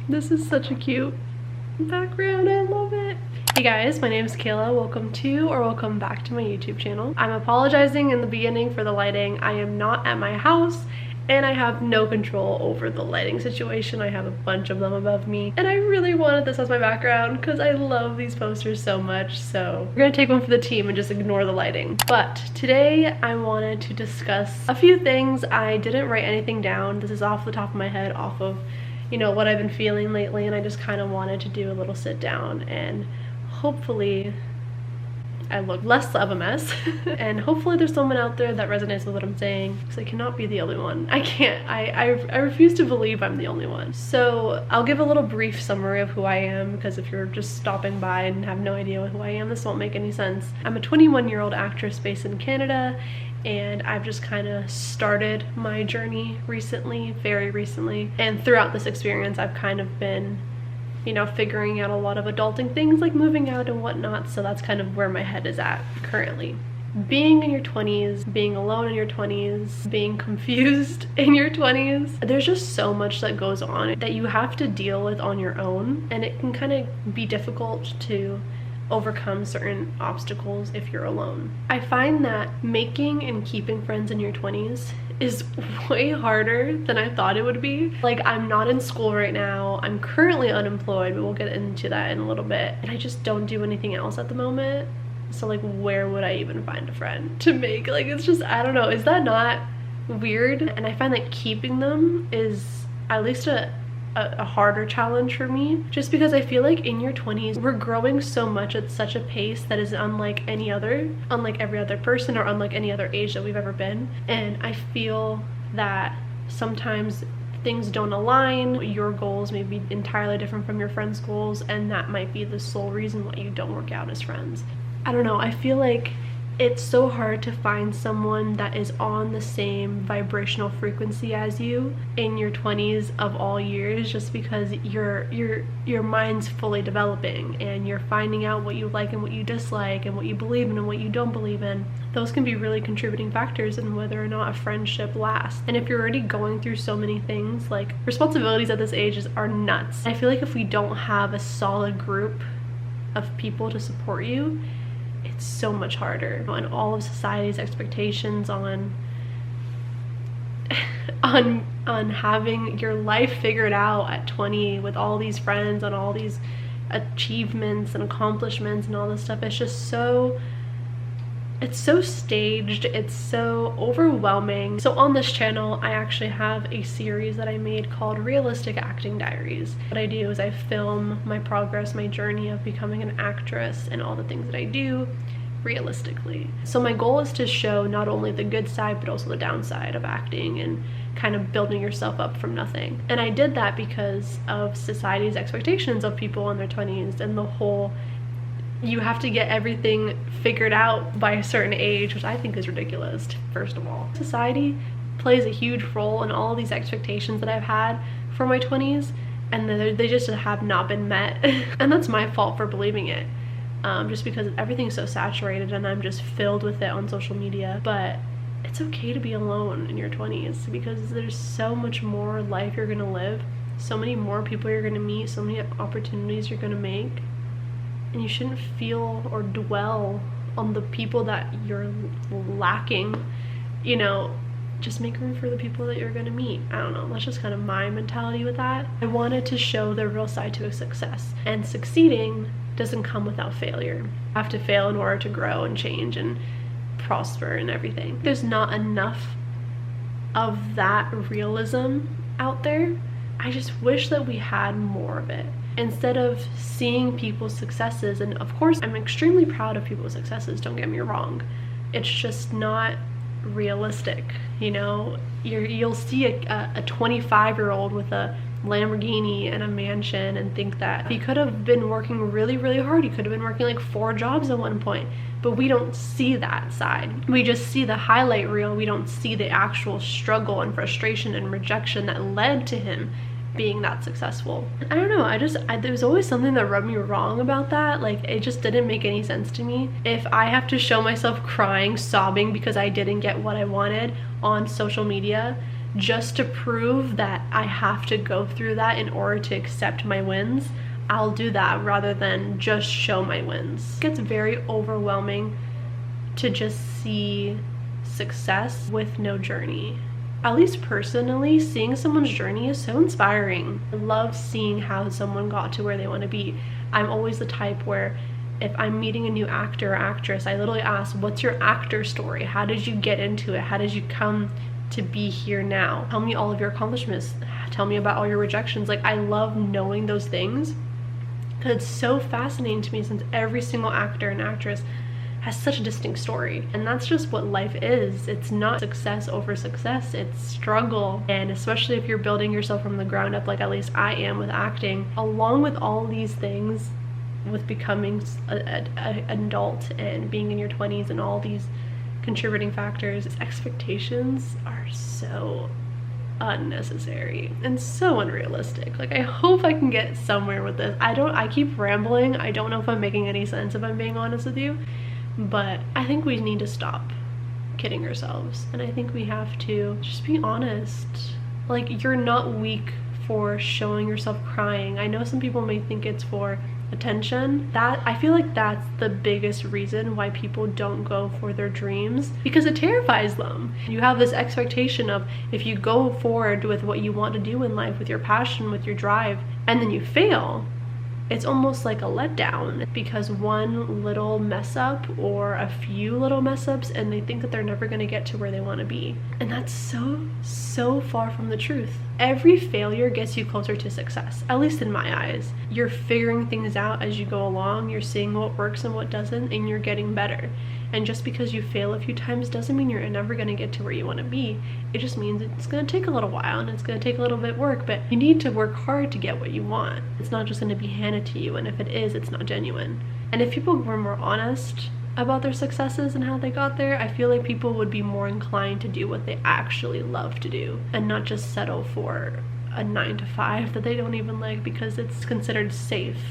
This is such a cute background. I love it. Hey guys, my name is Kayla. Welcome to or welcome back to my YouTube channel. I'm apologizing in the beginning for the lighting. I am not at my house and I have no control over the lighting situation. I have a bunch of them above me and I really wanted this as my background because I love these posters so much. So we're gonna take one for the team and just ignore the lighting. But today I wanted to discuss a few things. I didn't write anything down. This is off the top of my head, off of, you know, what I've been feeling lately, and I just kind of wanted to do a little sit down and hopefully I look less of a mess and hopefully there's someone out there that resonates with what I'm saying, because I cannot be the only one. I can't. I refuse to believe I'm the only one. So I'll give a little brief summary of who I am, because if you're just stopping by and have no idea who I am, this won't make any sense. I'm a 21-year-old actress based in Canada, and I've just kind of started my journey recently, very recently, and throughout this experience I've kind of been, you know, figuring out a lot of adulting things like moving out and whatnot. So that's kind of where my head is at currently. Being in your 20s, being alone in your 20s, being confused in your 20s, there's just so much that goes on that you have to deal with on your own, and it can kind of be difficult to overcome certain obstacles if you're alone. I find that making and keeping friends in your 20s is way harder than I thought it would be. Like, I'm not in school right now. I'm currently unemployed, but we'll get into that in a little bit. And I just don't do anything else at the moment. So like, where would I even find a friend to make? Like, it's just, I don't know. Is that not weird? And I find that keeping them is at least a harder challenge for me, just because I feel like in your 20s we're growing so much at such a pace that is unlike every other person, or unlike any other age that we've ever been. And I feel that sometimes things don't align. Your goals may be entirely different from your friends' goals, and that might be the sole reason why you don't work out as friends. I don't know, I feel like it's so hard to find someone that is on the same vibrational frequency as you in your 20s of all years, just because your mind's fully developing and you're finding out what you like and what you dislike and what you believe in and what you don't believe in. Those can be really contributing factors in whether or not a friendship lasts. And if you're already going through so many things, like, responsibilities at this age are nuts. I feel like if we don't have a solid group of people to support you, it's so much harder. And all of society's expectations on having your life figured out at 20 with all these friends and all these achievements and accomplishments and all this stuff, it's just so, it's so staged, it's so overwhelming. So on this channel I actually have a series that I made called Realistic Acting Diaries. What I do is I film my progress, my journey of becoming an actress, and all the things that I do realistically. So my goal is to show not only the good side but also the downside of acting and kind of building yourself up from nothing. And I did that because of society's expectations of people in their 20s and the whole, you have to get everything figured out by a certain age, which I think is ridiculous, first of all. Society plays a huge role in all of these expectations that I've had for my 20s, and they just have not been met. And that's my fault for believing it, just because everything's so saturated and I'm just filled with it on social media. But it's okay to be alone in your 20s, because there's so much more life you're gonna live, so many more people you're gonna meet, so many opportunities you're gonna make. And you shouldn't feel or dwell on the people that you're lacking, you know. Just make room for the people that you're gonna meet. I don't know, that's just kind of my mentality with that. I wanted to show the real side to a success, and succeeding doesn't come without failure. You have to fail in order to grow and change and prosper and everything. There's not enough of that realism out there. I just wish that we had more of it. Instead of seeing people's successes, and of course I'm extremely proud of people's successes, don't get me wrong, it's just not realistic. You know, you'll see a 25-year-old with a Lamborghini and a mansion and think that he could have been working really, really hard. He could have been working like 4 jobs at one point. But we don't see that side. We just see the highlight reel. We don't see the actual struggle and frustration and rejection that led to him being that successful. I don't know, there's always something that rubbed me wrong about that. Like, it just didn't make any sense to me. If I have to show myself crying, sobbing because I didn't get what I wanted on social media, just to prove that I have to go through that in order to accept my wins, I'll do that rather than just show my wins. It gets very overwhelming to just see success with no journey. At least personally, seeing someone's journey is so inspiring. I love seeing how someone got to where they want to be. I'm always the type where if I'm meeting a new actor or actress, I literally ask, what's your actor story? How did you get into it? How did you come to be here now? Tell me all of your accomplishments. Tell me about all your rejections. Like, I love knowing those things because it's so fascinating to me, since every single actor and actress has such a distinct story. And that's just what life is. It's not success over success, it's struggle. And especially if you're building yourself from the ground up, like at least I am with acting, along with all these things, with becoming an adult and being in your 20s and all these contributing factors, expectations are so unnecessary and so unrealistic. Like, I hope I can get somewhere with this. I keep rambling. I don't know if I'm making any sense, if I'm being honest with you, but I think we need to stop kidding ourselves, and I think we have to just be honest. Like, you're not weak for showing yourself crying. I know some people may think it's for attention. That, I feel like that's the biggest reason why people don't go for their dreams, because it terrifies them. You have this expectation of, if you go forward with what you want to do in life, with your passion, with your drive, and then you fail, it's almost like a letdown because one little mess up or a few little mess ups, and they think that they're never going to get to where they want to be. And that's so far from the truth. Every failure gets you closer to success, at least in my eyes. You're figuring things out as you go along, you're seeing what works and what doesn't, and you're getting better. And just because you fail a few times doesn't mean you're never going to get to where you want to be. It just means it's going to take a little while and it's going to take a little bit of work, but you need to work hard to get what you want. It's not just going to be handed to you, and if it is, it's not genuine. And if people were more honest about their successes and how they got there, I feel like people would be more inclined to do what they actually love to do and not just settle for a 9-to-5 that they don't even like because it's considered safe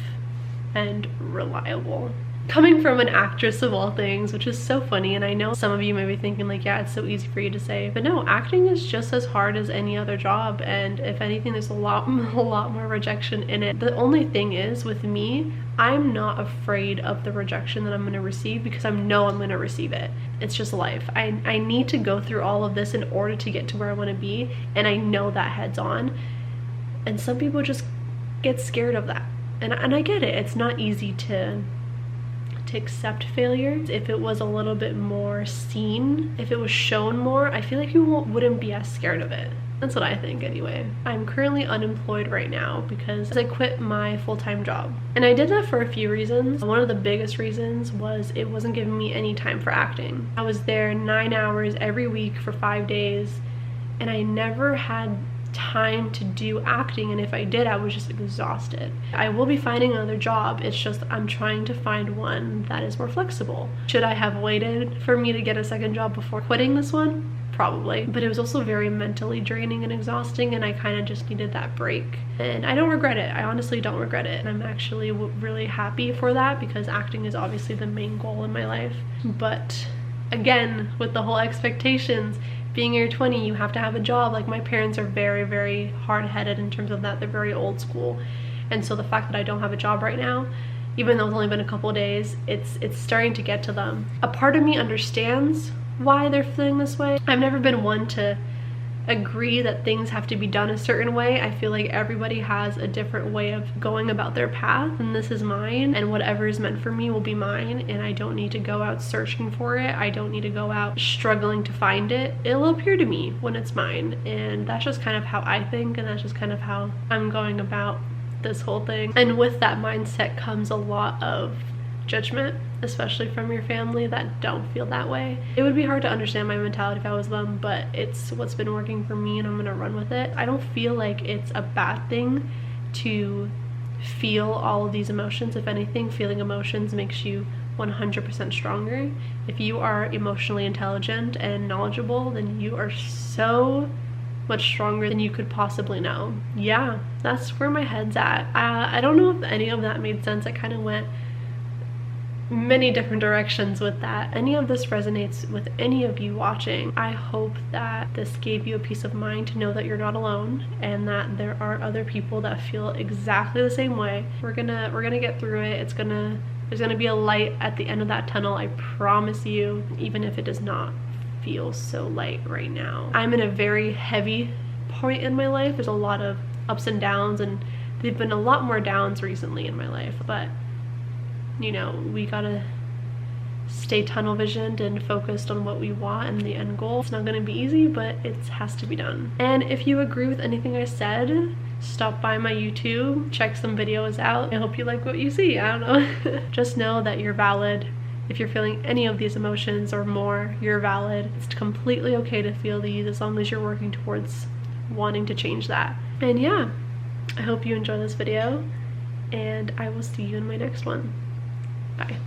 and reliable. Coming from an actress of all things, which is so funny, and I know some of you may be thinking like, yeah, it's so easy for you to say, but no, acting is just as hard as any other job, and if anything, there's a lot more rejection in it. The only thing is, with me, I'm not afraid of the rejection that I'm going to receive because I know I'm going to receive it. It's just life. I need to go through all of this in order to get to where I want to be, and I know that heads on, and some people just get scared of that, and I get it. It's not easy to accept failure. If it was a little bit more seen, if it was shown more, I feel like people wouldn't be as scared of it. That's what I think anyway. I'm currently unemployed right now because I quit my full-time job. And I did that for a few reasons. One of the biggest reasons was it wasn't giving me any time for acting. I was there 9 hours every week for 5 days, and I never had time to do acting, and if I did, I was just exhausted. I will be finding another job. It's just I'm trying to find one that is more flexible. Should I have waited for me to get a second job before quitting this one? Probably, but it was also very mentally draining and exhausting, and I kind of just needed that break, and I don't regret it. I honestly don't regret it, and I'm actually really happy for that because acting is obviously the main goal in my life. But again, with the whole expectations, being in your 20s, you have to have a job. Like, my parents are very hard-headed in terms of that. They're very old school, and so the fact that I don't have a job right now, even though it's only been a couple of days, it's starting to get to them. A part of me understands why they're feeling this way. I've never been one to agree that things have to be done a certain way. I feel like everybody has a different way of going about their path, and this is mine, and whatever is meant for me will be mine, and I don't need to go out searching for it. I don't need to go out struggling to find it. It'll appear to me when it's mine, and that's just kind of how I think, and that's just kind of how I'm going about this whole thing. And with that mindset comes a lot of judgment, especially from your family that don't feel that way. It would be hard to understand my mentality if I was them, but it's what's been working for me, and I'm gonna run with it. I don't feel like it's a bad thing to feel all of these emotions. If anything, feeling emotions makes you 100% stronger. If you are emotionally intelligent and knowledgeable, then you are so much stronger than you could possibly know. Yeah, that's where my head's at. I don't know if any of that made sense. I kind of went many different directions with that. Any of this resonates with any of you watching, I hope that this gave you a peace of mind to know that you're not alone and that there are other people that feel exactly the same way. We're gonna get through it. There's gonna be a light at the end of that tunnel, I promise you, even if it does not feel so light right now. I'm in a very heavy point in my life. There's a lot of ups and downs, and there've been a lot more downs recently in my life, but you know, we gotta stay tunnel visioned and focused on what we want and the end goal. It's not gonna be easy, but it has to be done. And if you agree with anything I said, stop by my YouTube, check some videos out. I hope you like what you see, I don't know. Just know that you're valid. If you're feeling any of these emotions or more, you're valid. It's completely okay to feel these as long as you're working towards wanting to change that. And yeah, I hope you enjoy this video, and I will see you in my next one. Bye.